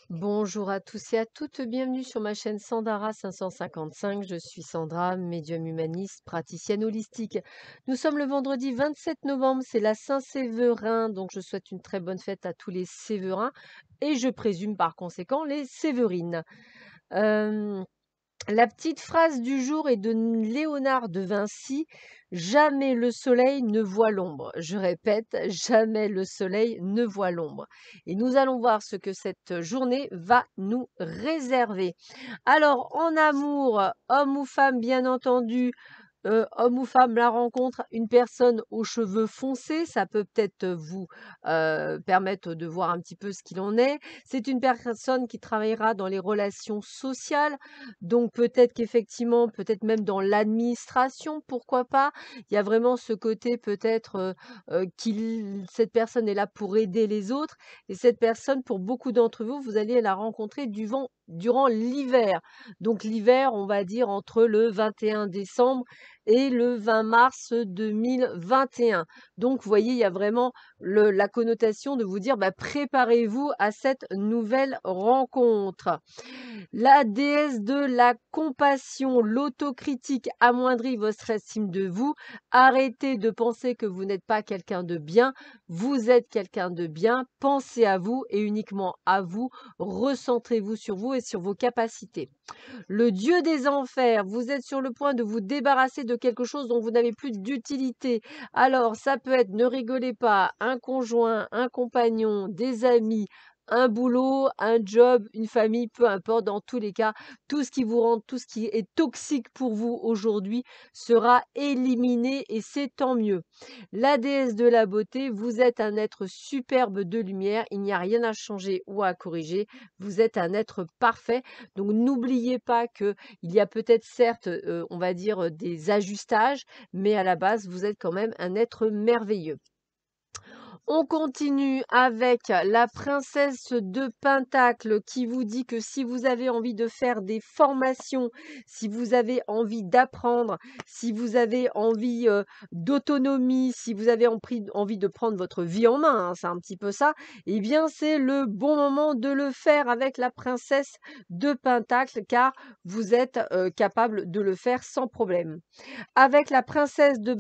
Bonjour à tous et à toutes, bienvenue sur ma chaîne Sandara 555. Je suis Sandra, médium humaniste, praticienne holistique. Nous sommes le vendredi 27 novembre, c'est la Saint-Séverin, donc je souhaite une très bonne fête à tous les Séverins et je présume par conséquent les Séverines. Euh, la petite phrase du jour est de Léonard de Vinci: jamais le soleil ne voit l'ombre. Je répète, jamais le soleil ne voit l'ombre. Et nous allons voir ce que cette journée va nous réserver. Alors, en amour, homme ou femme, bien entendu, homme ou femme, la rencontre, une personne aux cheveux foncés, ça peut peut-être vous permettre de voir un petit peu ce qu'il en est. C'est une personne qui travaillera dans les relations sociales, donc peut-être qu'effectivement, peut-être même dans l'administration, pourquoi pas. Il y a vraiment ce côté peut-être cette personne est là pour aider les autres, et cette personne, pour beaucoup d'entre vous, vous allez la rencontrer durant l'hiver. Donc l'hiver, on va dire entre le 21 décembre et le 20 mars 2021. Donc, vous voyez, il y a vraiment la connotation de vous dire, bah, préparez-vous à cette nouvelle rencontre. La déesse de la compassion, l'autocritique amoindrit votre estime de vous. Arrêtez de penser que vous n'êtes pas quelqu'un de bien. Vous êtes quelqu'un de bien. Pensez à vous et uniquement à vous. Recentrez-vous sur vous et sur vos capacités. Le dieu des enfers, vous êtes sur le point de vous débarrasser de quelque chose dont vous n'avez plus d'utilité. Alors, ça peut être, ne rigolez pas, un conjoint, un compagnon, des amis, un boulot, un job, une famille, peu importe. Dans tous les cas, tout ce qui vous rend, tout ce qui est toxique pour vous aujourd'hui sera éliminé et c'est tant mieux. La déesse de la beauté, vous êtes un être superbe de lumière. Il n'y a rien à changer ou à corriger. Vous êtes un être parfait. Donc n'oubliez pas que il y a peut-être certes, on va dire, des ajustages, mais à la base, vous êtes quand même un être merveilleux. On continue avec la princesse de Pentacle qui vous dit que si vous avez envie de faire des formations, si vous avez envie d'apprendre, si vous avez envie d'autonomie, si vous avez envie de prendre votre vie en main, hein, c'est un petit peu ça, eh bien c'est le bon moment de le faire avec la princesse de Pentacle car vous êtes capable de le faire sans problème. Avec la princesse de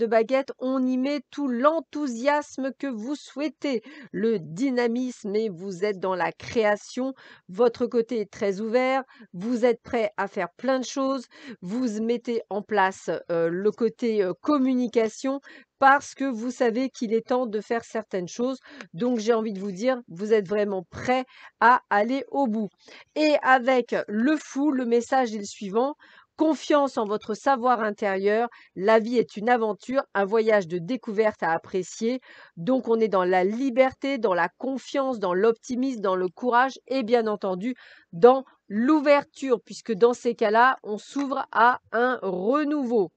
baguette, on y met tout l'enthousiasme que vous souhaitez, le dynamisme et vous êtes dans la création. Votre côté est très ouvert, vous êtes prêt à faire plein de choses, vous mettez en place le côté communication parce que vous savez qu'il est temps de faire certaines choses. Donc j'ai envie de vous dire, vous êtes vraiment prêt à aller au bout. Et avec le fou, le message est le suivant: confiance en votre savoir intérieur. La vie est une aventure, un voyage de découverte à apprécier. Donc on est dans la liberté, dans la confiance, dans l'optimisme, dans le courage et bien entendu dans l'ouverture, puisque dans ces cas-là, on s'ouvre à un renouveau.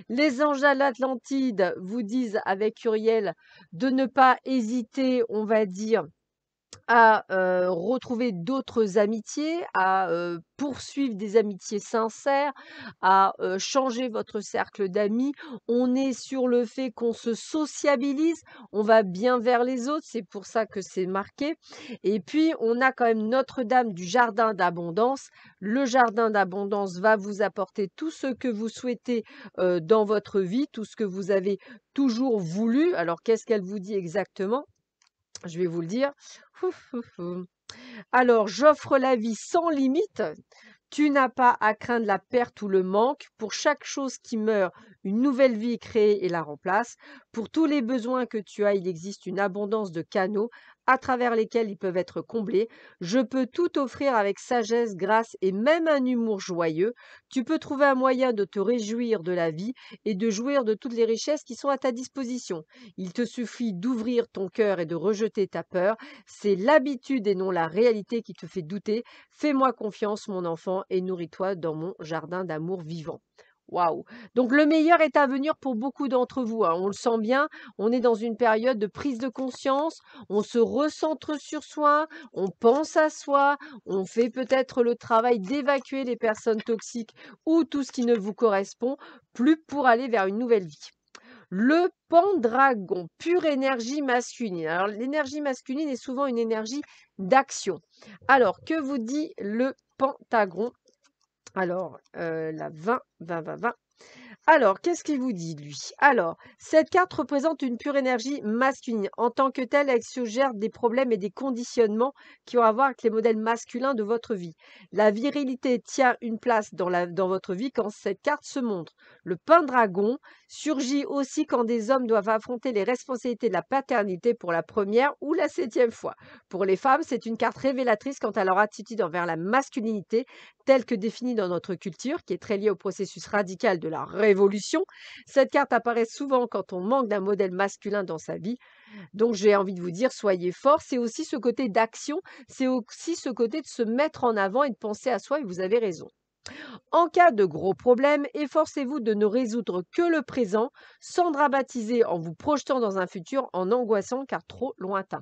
Les anges de l'Atlantide vous disent avec Uriel de ne pas hésiter, on va dire, à retrouver d'autres amitiés, à poursuivre des amitiés sincères, à changer votre cercle d'amis. On est sur le fait qu'on se sociabilise, on va bien vers les autres, c'est pour ça que c'est marqué. Et puis, on a quand même Notre-Dame du jardin d'abondance. Le jardin d'abondance va vous apporter tout ce que vous souhaitez dans votre vie, tout ce que vous avez toujours voulu. Alors, qu'est-ce qu'elle vous dit exactement? Je vais vous le dire. Ouf, ouf, ouf. Alors, j'offre la vie sans limite. Tu n'as pas à craindre la perte ou le manque. Pour chaque chose qui meurt, une nouvelle vie est créée et la remplace. Pour tous les besoins que tu as, il existe une abondance de canaux à travers lesquels ils peuvent être comblés. Je peux tout offrir avec sagesse, grâce et même un humour joyeux. Tu peux trouver un moyen de te réjouir de la vie et de jouir de toutes les richesses qui sont à ta disposition. Il te suffit d'ouvrir ton cœur et de rejeter ta peur. C'est l'habitude et non la réalité qui te fait douter. Fais-moi confiance, mon enfant, et nourris-toi dans mon jardin d'amour vivant. Waouh! Donc le meilleur est à venir pour beaucoup d'entre vous, hein. On le sent bien, on est dans une période de prise de conscience, on se recentre sur soi, on pense à soi, on fait peut-être le travail d'évacuer les personnes toxiques ou tout ce qui ne vous correspond plus pour aller vers une nouvelle vie. Le pendragon, pure énergie masculine. Alors, l'énergie masculine est souvent une énergie d'action. Alors, que vous dit le pentagon? Alors, la 20, 20, 20, 20. Alors, qu'est-ce qu'il vous dit, lui? Alors, cette carte représente une pure énergie masculine. En tant que telle, elle suggère des problèmes et des conditionnements qui ont à voir avec les modèles masculins de votre vie. La virilité tient une place dans votre vie quand cette carte se montre. Le Pendragon surgit aussi quand des hommes doivent affronter les responsabilités de la paternité pour la première ou la 7e fois. Pour les femmes, c'est une carte révélatrice quant à leur attitude envers la masculinité telle que définie dans notre culture, qui est très liée au processus radical de la révolution. Cette carte apparaît souvent quand on manque d'un modèle masculin dans sa vie. Donc j'ai envie de vous dire, soyez forts. C'est aussi ce côté d'action, c'est aussi ce côté de se mettre en avant et de penser à soi, et vous avez raison. En cas de gros problèmes, efforcez-vous de ne résoudre que le présent, sans dramatiser en vous projetant dans un futur en angoissant car trop lointain.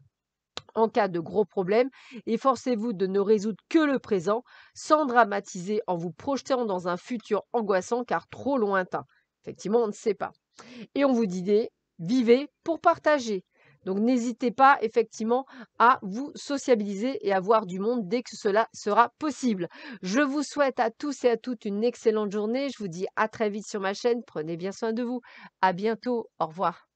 En cas de gros problèmes, efforcez-vous de ne résoudre que le présent, sans dramatiser en vous projetant dans un futur angoissant car trop lointain. Effectivement, on ne sait pas. Et on vous dit, vivez pour partager. Donc n'hésitez pas effectivement à vous sociabiliser et à voir du monde dès que cela sera possible. Je vous souhaite à tous et à toutes une excellente journée. Je vous dis à très vite sur ma chaîne. Prenez bien soin de vous. À bientôt. Au revoir.